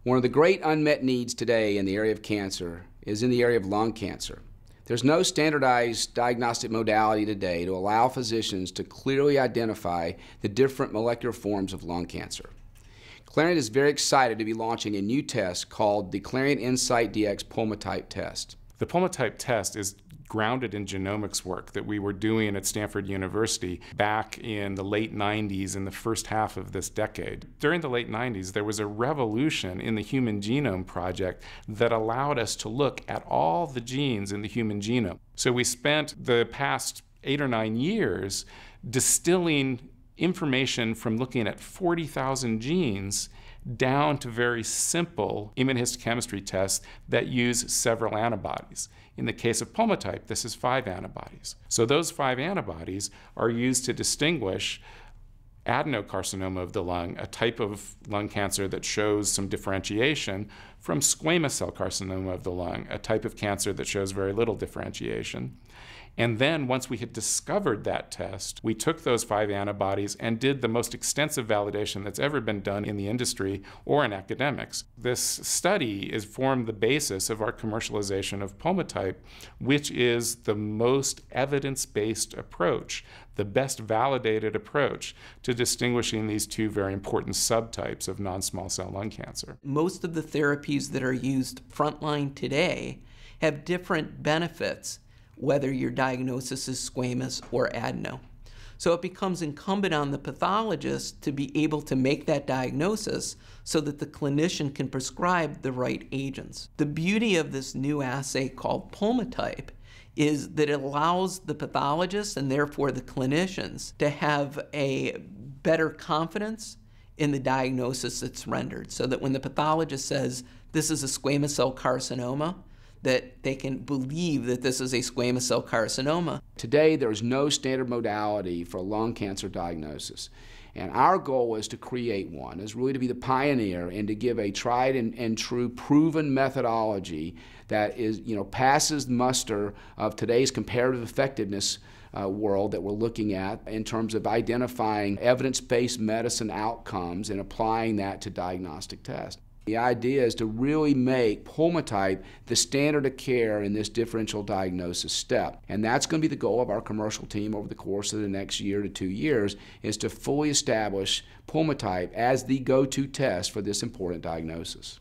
One of the great unmet needs today in the area of cancer is in the area of lung cancer. There's no standardized diagnostic modality today to allow physicians to clearly identify the different molecular forms of lung cancer. Clarient is very excited to be launching a new test called the Clarient Insight DX Pulmotype Test. The Pulmotype Test is grounded in genomics work that we were doing at Stanford University back in the late 90s and the first half of this decade. During the late 90s, there was a revolution in the Human Genome Project that allowed us to look at all the genes in the human genome. So we spent the past 8 or 9 years distilling information from looking at 40,000 genes down to very simple immunohistochemistry tests that use several antibodies. In the case of Pulmotype, this is 5 antibodies. So those 5 antibodies are used to distinguish adenocarcinoma of the lung, a type of lung cancer that shows some differentiation, from squamous cell carcinoma of the lung, a type of cancer that shows very little differentiation. And then once we had discovered that test, we took those 5 antibodies and did the most extensive validation that's ever been done in the industry or in academics. This study has formed the basis of our commercialization of Pulmotype, which is the most evidence-based approach, the best validated approach to distinguishing these 2 very important subtypes of non-small cell lung cancer. Most of the therapies that are used frontline today have different benefits, whether your diagnosis is squamous or adeno. So it becomes incumbent on the pathologist to be able to make that diagnosis so that the clinician can prescribe the right agents. The beauty of this new assay called Pulmotype is that it allows the pathologist and therefore the clinicians to have a better confidence in the diagnosis that's rendered, so that when the pathologist says this is a squamous cell carcinoma, that they can believe that this is a squamous cell carcinoma. Today, there is no standard modality for lung cancer diagnosis. And our goal is to create one, is really to be the pioneer and to give a tried and true proven methodology that is, passes muster of today's comparative effectiveness world that we're looking at in terms of identifying evidence-based medicine outcomes and applying that to diagnostic tests. The idea is to really make Pulmotype the standard of care in this differential diagnosis step. And that's going to be the goal of our commercial team over the course of the next year to 2 years, is to fully establish Pulmotype as the go-to test for this important diagnosis.